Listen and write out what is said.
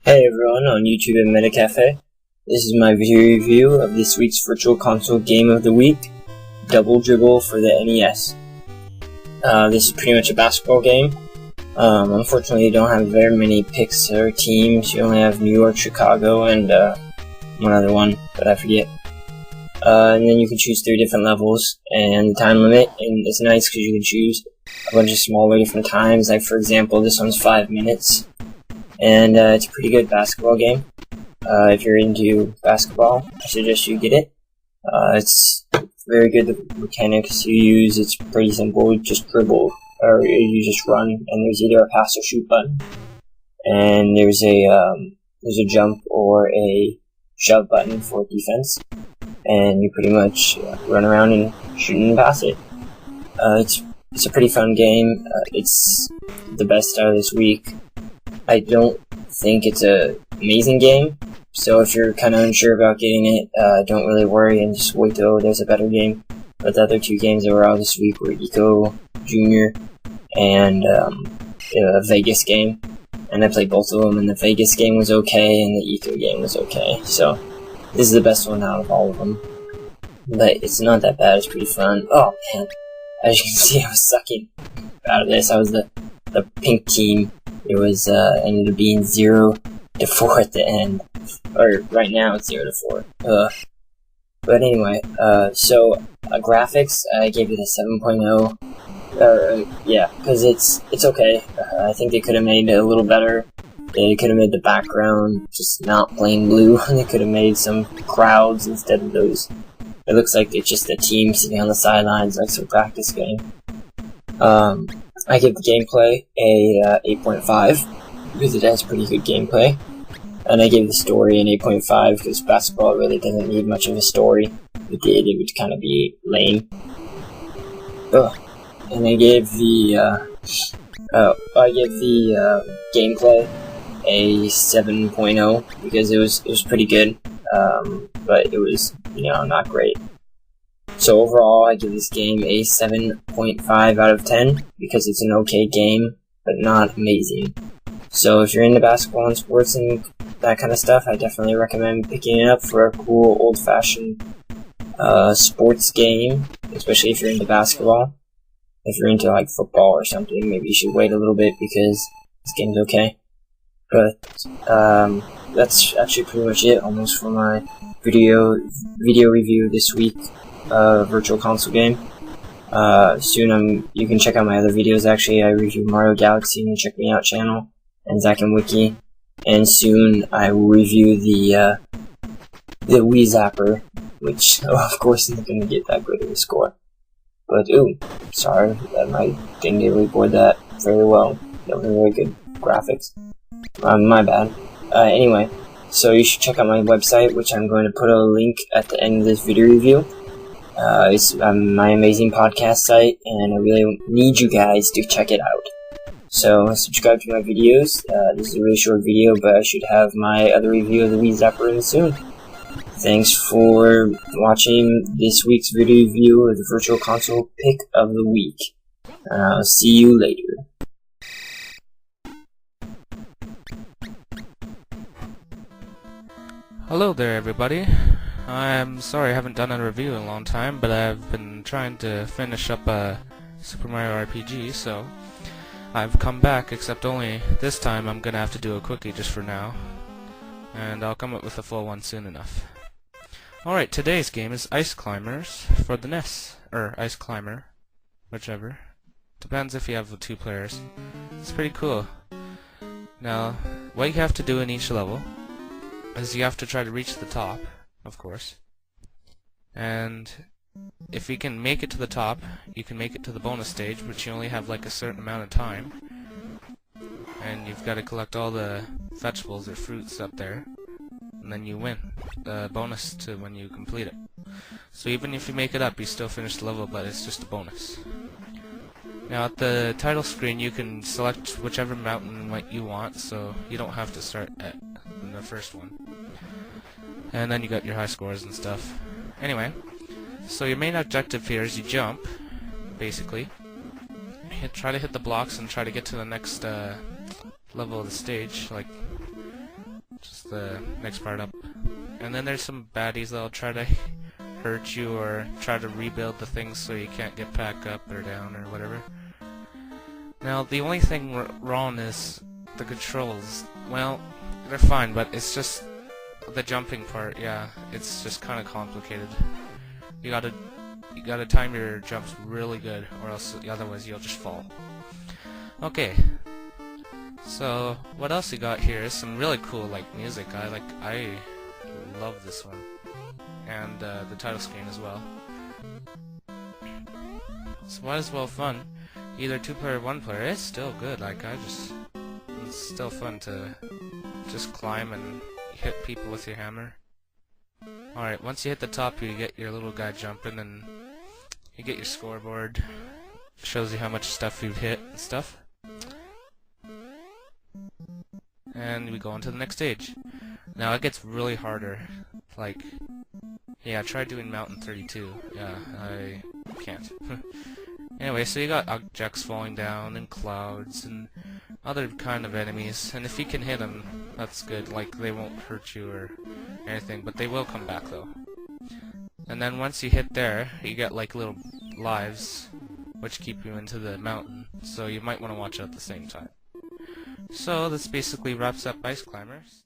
Hey everyone on YouTube and MetaCafe. This is my video review of this week's Virtual Console Game of the Week, Double Dribble for the NES. This is pretty much a basketball game. Unfortunately, you don't have very many picks or teams. You only have New York, Chicago, and one other one, but I forget. And then you can choose 3 different levels and the time limit, and it's nice because you can choose a bunch of smaller different times. Like for example, this one's 5 minutes. And it's a pretty good basketball game. If you're into basketball, I suggest you get it. It's very good. The mechanics you use, it's pretty simple. You just dribble, or you just run, and there's either a pass or shoot button. And there's a jump or a shove button for defense. And you pretty much run around and shoot and pass it. It's a pretty fun game. It's the best out of this week. I don't think it's an amazing game, so if you're kind of unsure about getting it, don't really worry and just wait till there's a better game. But the other 2 games that were out this week were Eco Junior and a Vegas game, and I played both of them, and the Vegas game was okay, and the Eco game was okay, so this is the best one out of all of them. But it's not that bad, it's pretty fun. Oh man, as you can see, I was sucking out of this. I was the pink team. It was ended up being 0-4 at the end, or right now it's 0-4. But anyway, so graphics, I gave it a 7.0. Yeah, because it's okay. I think they could have made it a little better. They could have made the background just not plain blue. They could have made some crowds instead of those. It looks like it's just a team sitting on the sidelines, like some practice game. I give the gameplay a 8.5 because it has pretty good gameplay, and I gave the story an 8.5 because basketball really doesn't need much of a story. If it did, it would kind of be lame. And I gave the gameplay a 7.0 because it was pretty good, but it was not great. So overall, I give this game a 7.5 out of 10 because it's an okay game, but not amazing. So if you're into basketball and sports and that kind of stuff, I definitely recommend picking it up for a cool, old-fashioned sports game, especially if you're into basketball. If you're into like football or something, maybe you should wait a little bit because this game's okay. But that's actually pretty much it, almost for my video review this week. Virtual Console game. Soon you can check out my other videos. Actually, I review Mario Galaxy in the Check Me Out channel and Zack and Wiki, and soon I will review the Wii Zapper, which of course isn't going to get that good of a score. But sorry, my thing didn't record that very well. That was really good graphics. My bad. Anyway, so you should check out my website, which I'm going to put a link at the end of this video review. It's my amazing podcast site, and I really need you guys to check it out. So subscribe to my videos. This is a really short video, but I should have my other review of the Wii Zapper in soon. Thanks for watching this week's video review of the Virtual Console Pick of the Week. I'll see you later. Hello there everybody. I'm sorry I haven't done a review in a long time, but I've been trying to finish up Super Mario RPG, so I've come back, except only this time I'm gonna have to do a quickie just for now, and I'll come up with a full one soon enough. Alright, today's game is Ice Climbers for the NES, or Ice Climber, whichever. Depends if you have 2 players. It's pretty cool. Now, what you have to do in each level is you have to try to reach the top, of course. And if you can make it to the top, you can make it to the bonus stage, but you only have like a certain amount of time. And you've got to collect all the vegetables or fruits up there, and then you win the bonus to when you complete it. So even if you make it up, you still finish the level, but it's just a bonus. Now at the title screen you can select whichever mountain you want, so you don't have to start at the first one. And then you got your high scores and stuff. Anyway, so your main objective here is you jump, basically. Try to hit the blocks and try to get to the next level of the stage. Like, just the next part up. And then there's some baddies that'll try to hurt you or try to rebuild the things so you can't get back up or down or whatever. Now, the only thing wrong is the controls. Well, they're fine, but it's just the jumping part. Yeah, it's just kind of complicated. You gotta time your jumps really good, or else otherwise you'll just fall. Okay. So what else you got here is some really cool music. I love this one, and the title screen as well. So might as well fun. Either 2-player or 1-player. It's still good. It's still fun to just climb and hit people with your hammer. Alright, once you hit the top, you get your little guy jumping, and you get your scoreboard. Shows you how much stuff you've hit and stuff. And we go on to the next stage. Now it gets really harder. Yeah, try doing Mountain 32. Yeah, I can't. Anyway, so you got objects falling down, and clouds, and other kind of enemies. And if you can hit them, that's good. They won't hurt you or anything, but they will come back though. And then once you hit there, you get little lives, which keep you into the mountain. So you might want to watch it at the same time. So this basically wraps up Ice Climbers.